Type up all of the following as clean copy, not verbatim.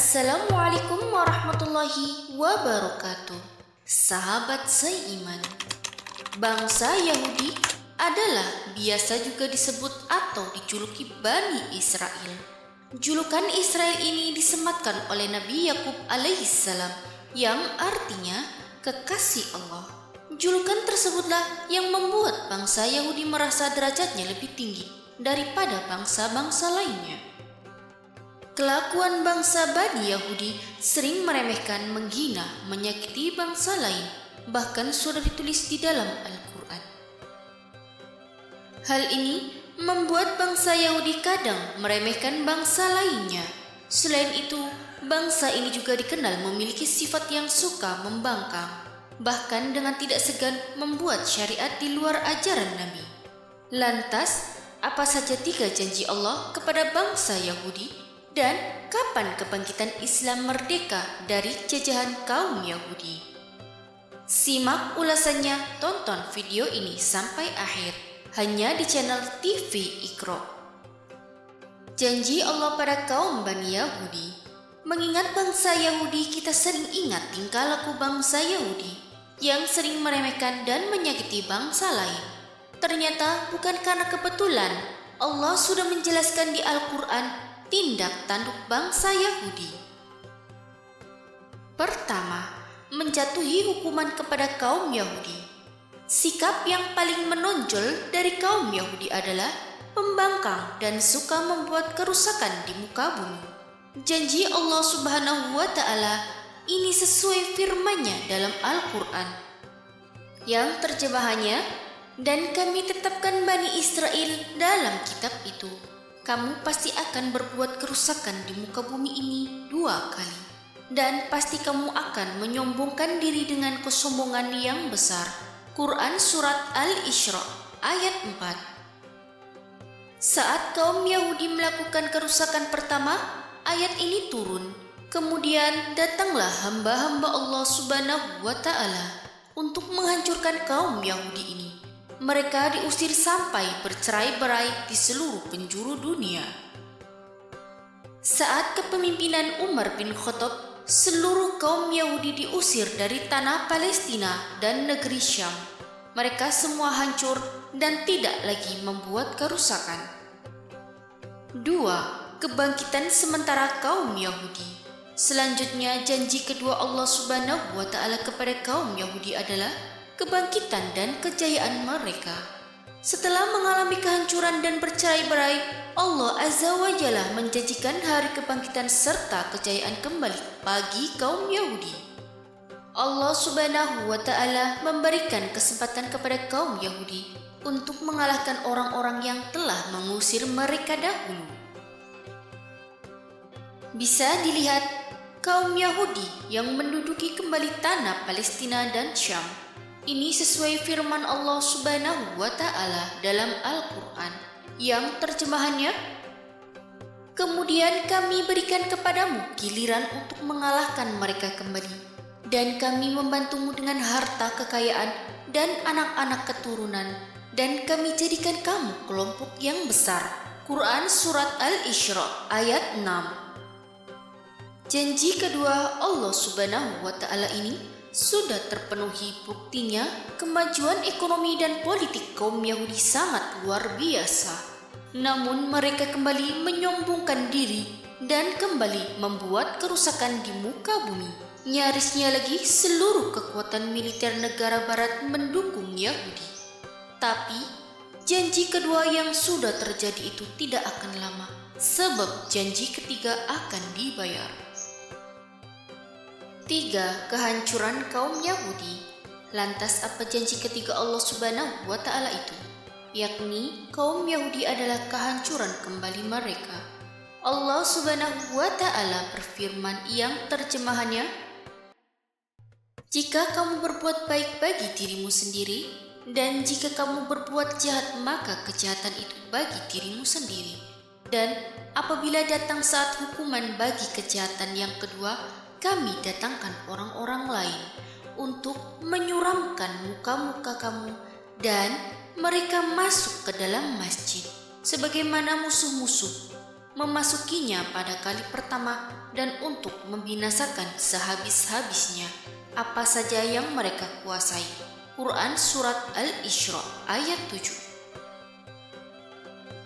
Assalamualaikum warahmatullahi wabarakatuh. Sahabat seiman, bangsa Yahudi adalah biasa juga disebut atau dijuluki Bani Israel. Julukan Israel ini disematkan oleh Nabi Yakub alaihissalam yang artinya kekasih Allah. Julukan tersebutlah yang membuat bangsa Yahudi merasa derajatnya lebih tinggi daripada bangsa-bangsa lainnya. Kelakuan bangsa Bani Yahudi sering meremehkan, menghina, menyakiti bangsa lain, bahkan sudah ditulis di dalam Al-Quran. Hal ini membuat bangsa Yahudi kadang meremehkan bangsa lainnya. Selain itu, bangsa ini juga dikenal memiliki sifat yang suka membangkang, bahkan dengan tidak segan membuat syariat di luar ajaran Nabi. Lantas, apa saja 3 janji Allah kepada bangsa Yahudi? Dan kapan kebangkitan Islam merdeka dari jajahan kaum Yahudi? Simak ulasannya, tonton video ini sampai akhir, hanya di channel TV Iqra. Janji Allah pada kaum Bani Yahudi. Mengingat bangsa Yahudi, kita sering ingat tingkah laku bangsa Yahudi yang sering meremehkan dan menyakiti bangsa lain. Ternyata bukan karena kebetulan, Allah sudah menjelaskan di Al-Quran tindak tanduk bangsa Yahudi. Pertama, menjatuhi hukuman kepada kaum Yahudi. Sikap yang paling menonjol dari kaum Yahudi adalah pembangkang dan suka membuat kerusakan di muka bumi. Janji Allah Subhanahu wa Ta'ala ini sesuai firman-Nya dalam Al-Quran, yang terjemahannya, dan kami tetapkan Bani Israel dalam kitab itu. Kamu pasti akan berbuat kerusakan di muka bumi ini 2 kali. Dan pasti kamu akan menyombongkan diri dengan kesombongan yang besar. Quran Surat Al-Isra ayat 4. Saat kaum Yahudi melakukan kerusakan pertama, ayat ini turun. Kemudian datanglah hamba-hamba Allah Subhanahu wa Ta'ala untuk menghancurkan kaum Yahudi ini. Mereka diusir sampai bercerai-berai di seluruh penjuru dunia. Saat kepemimpinan Umar bin Khattab, seluruh kaum Yahudi diusir dari tanah Palestina dan negeri Syam. Mereka semua hancur dan tidak lagi membuat kerusakan. 2. Kebangkitan sementara kaum Yahudi. Selanjutnya, janji kedua Allah Subhanahu wa Ta'ala kepada kaum Yahudi adalah kebangkitan dan kejayaan mereka. Setelah mengalami kehancuran dan bercerai-berai, Allah Azza wa Jalla menjanjikan hari kebangkitan serta kejayaan kembali bagi kaum Yahudi. Allah Subhanahu wa Ta'ala memberikan kesempatan kepada kaum Yahudi untuk mengalahkan orang-orang yang telah mengusir mereka dahulu. Bisa dilihat, kaum Yahudi yang menduduki kembali tanah Palestina dan Syam. Ini sesuai firman Allah Subhanahu wa Ta'ala dalam Al-Quran, yang terjemahannya, kemudian kami berikan kepadamu giliran untuk mengalahkan mereka kembali, dan kami membantumu dengan harta kekayaan dan anak-anak keturunan, dan kami jadikan kamu kelompok yang besar. Quran Surat Al-Isra ayat 6. Janji kedua Allah Subhanahu wa Ta'ala ini sudah terpenuhi. Buktinya, kemajuan ekonomi dan politik kaum Yahudi sangat luar biasa. Namun mereka kembali menyombongkan diri dan kembali membuat kerusakan di muka bumi. Nyarisnya lagi seluruh kekuatan militer negara barat mendukung Yahudi. Tapi, janji kedua yang sudah terjadi itu tidak akan lama, sebab janji ketiga akan dibayar. 3. Kehancuran kaum Yahudi. Lantas apa janji ketiga Allah Subhanahu wa Ta'ala itu? Yakni kaum Yahudi adalah kehancuran kembali mereka. Allah Subhanahu wa Ta'ala berfirman yang terjemahannya, jika kamu berbuat baik bagi dirimu sendiri, dan jika kamu berbuat jahat maka kejahatan itu bagi dirimu sendiri. Dan apabila datang saat hukuman bagi kejahatan yang kedua, kami datangkan orang-orang lain untuk menyuramkan muka-muka kamu dan mereka masuk ke dalam masjid sebagaimana musuh-musuh memasukinya pada kali pertama dan untuk membinasakan sehabis-habisnya apa saja yang mereka kuasai. Quran Surat Al-Isra ayat 7.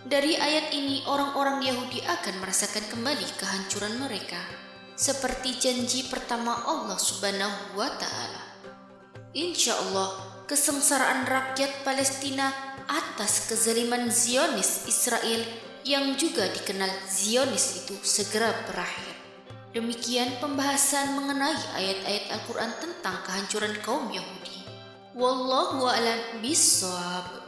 Dari ayat ini orang-orang Yahudi akan merasakan kembali kehancuran mereka, seperti janji pertama Allah Subhanahu wa Ta'ala. Insya Allah, kesengsaraan rakyat Palestina atas kezaliman Zionis Israel yang juga dikenal Zionis itu segera berakhir. Demikian pembahasan mengenai ayat-ayat Al-Quran tentang kehancuran kaum Yahudi. Wallahu a'lam bishawab.